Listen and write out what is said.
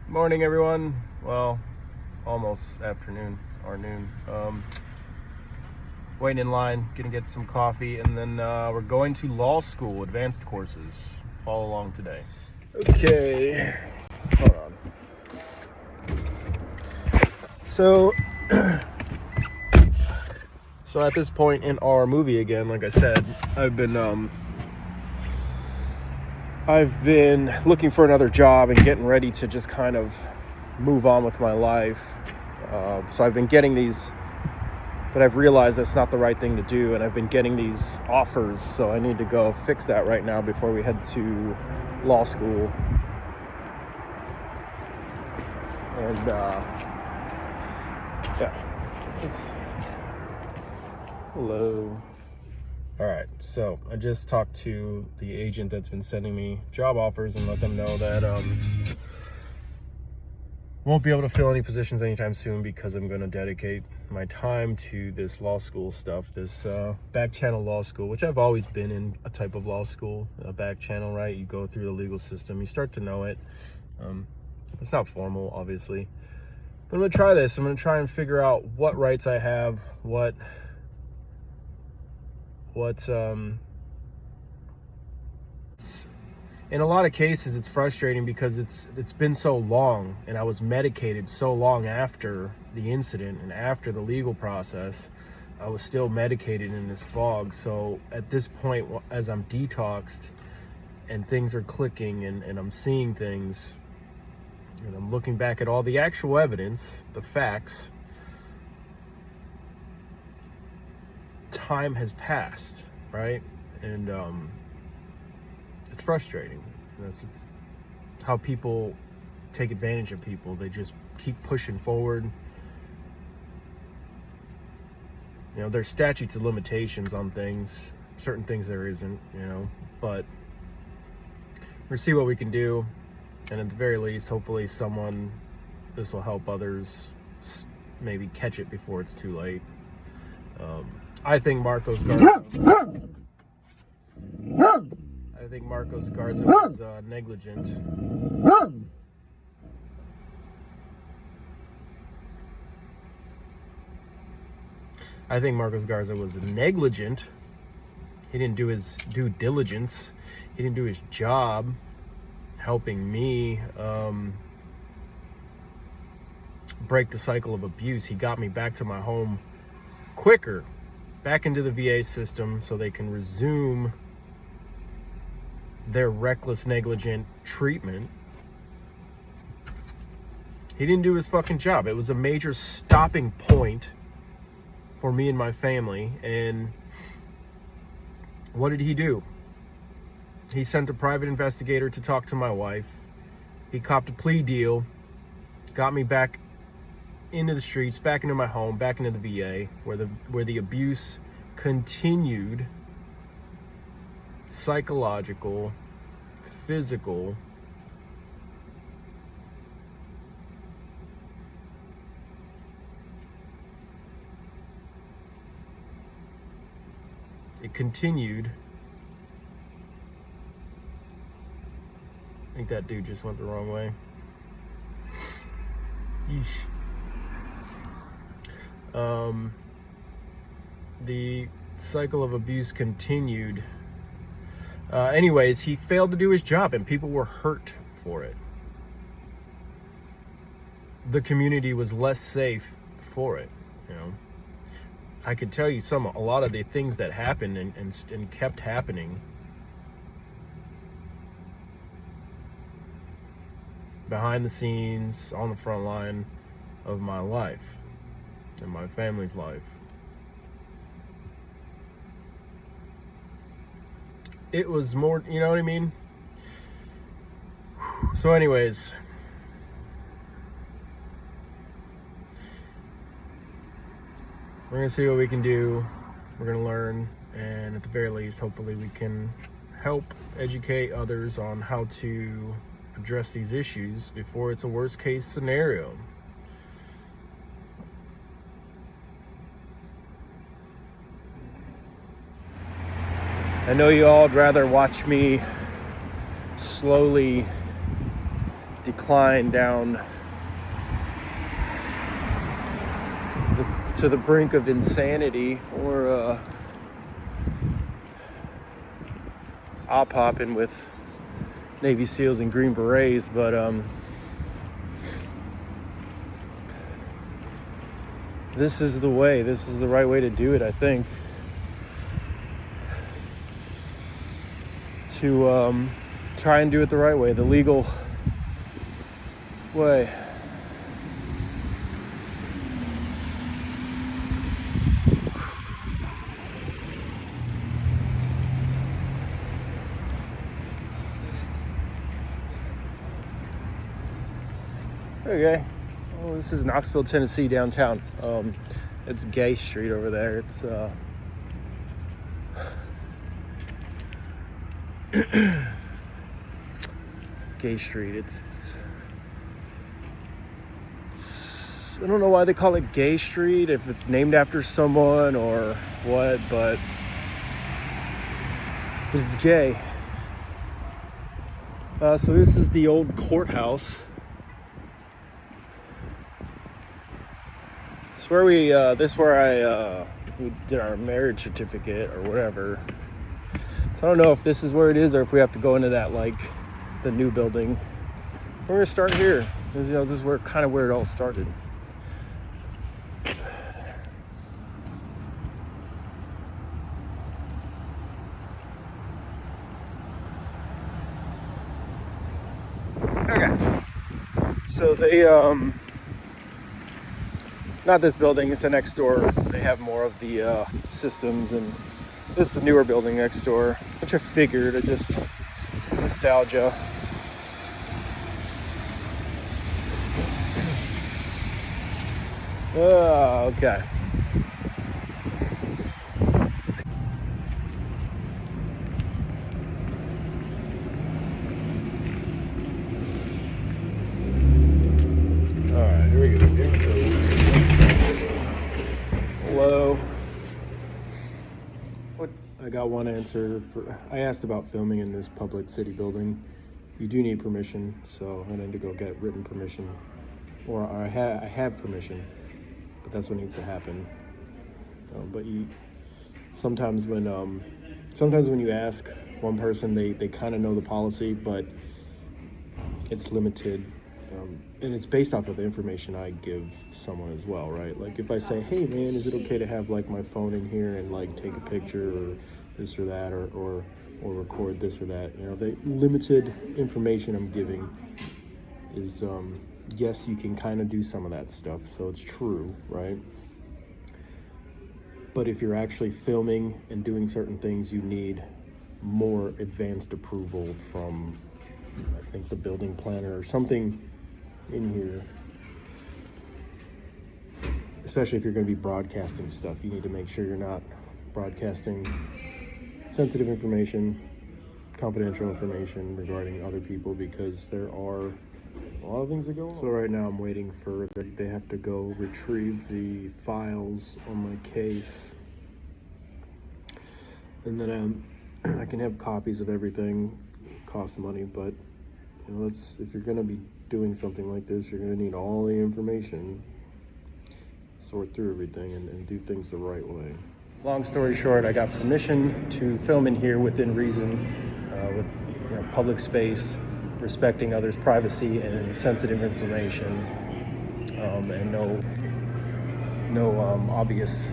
Morning, everyone. Well, almost afternoon or noon. Waiting in line, gonna get some coffee, and then we're going to law school, advanced courses. Follow along today. Okay, hold on. So at this point in our movie again, like I said, I've been looking for another job and getting ready to just kind of move on with my life. So I've been getting these, but I've realized that's not the right thing to do, and I've been getting these offers, so I need to go fix that right now before we head to law school. And hello. All right, so I just talked to the agent that's been sending me job offers and let them know that won't be able to fill any positions anytime soon because I'm going to dedicate my time to this law school stuff, this back channel law school, which I've always been in a type of law school, a back channel, right? You go through the legal system, you start to know it. It's not formal, obviously, but I'm going to try this. I'm going to try and figure out what rights I have, what in a lot of cases it's frustrating because it's been so long, and I was medicated so long after the incident and after the legal process. I was still medicated in this fog. So at this point, as I'm detoxed and things are clicking and I'm seeing things and I'm looking back at all the actual evidence, the facts, time has passed, right? And it's frustrating. It's how people take advantage of people. They just keep pushing forward. You know, there's statutes of limitations on things. Certain things there isn't, but we'll see what we can do. And at the very least, hopefully this will help others maybe catch it before it's too late. I think Marcos Garza was negligent. I think Marcos Garza was negligent. He didn't do his due diligence. He didn't do his job helping me break the cycle of abuse. He got me back to my home quicker, back into the VA system, so they can resume their reckless, negligent treatment. He didn't do his fucking job. It was a major stopping point for me and my family. And what did he do? He sent a private investigator to talk to my wife. He copped a plea deal, got me back into the streets, back into my home, back into the VA, where the abuse continued. Psychological, physical. It continued. I think that dude just went the wrong way. Yeesh. The cycle of abuse continued. Anyways, he failed to do his job, and people were hurt for it. The community was less safe for it, I could tell you a lot of the things that happened and kept happening behind the scenes, on the front line of my life and my family's life. It was more, you know what I mean? So anyways, we're gonna see what we can do. We're gonna learn, and at the very least, hopefully we can help educate others on how to address these issues before it's a worst case scenario. I know you all would rather watch me slowly decline down to the brink of insanity, or op hopping with Navy SEALs and Green Berets. But this is the way. This is the right way to do it, I think. To try and do it the right way, the legal way. Okay, well, this is Knoxville, Tennessee, downtown. It's Gay Street over there. It's Gay Street. It's I don't know why they call it Gay Street, if it's named after someone or what, but it's gay. So this is the old courthouse. It's where we we did our marriage certificate or whatever. So I don't know if this is where it is or if we have to go into that, like the new building. We're gonna start here. This is where it all started. Okay. So they not this building, it's the next door. They have more of the systems, and this is the newer building next door, which I figured. Just nostalgia. Okay. Alright, here we go. Hello. I got one answer. I asked about filming in this public city building. You do need permission, so I need to go get written permission. Or I have permission, but that's what needs to happen. But sometimes when you ask one person, they kind of know the policy, but it's limited. And it's based off of the information I give someone as well, right? Like if I say, hey man, is it okay to have like my phone in here and like take a picture or this or that, or record this or that, the limited information I'm giving is, yes, you can kind of do some of that stuff, so it's true, right? But if you're actually filming and doing certain things, you need more advanced approval from, I think, the building planner or something in here. Especially if you're going to be broadcasting stuff, you need to make sure you're not broadcasting sensitive information, confidential information regarding other people, because there are a lot of things that go on. So right now I'm waiting for, they have to go retrieve the files on my case, and then I can have copies of everything. It costs money, but if you're going to be doing something like this, you're going to need all the information, sort through everything, and do things the right way. Long story short, I got permission to film in here within reason, with public space, respecting others' privacy and sensitive information, and no obvious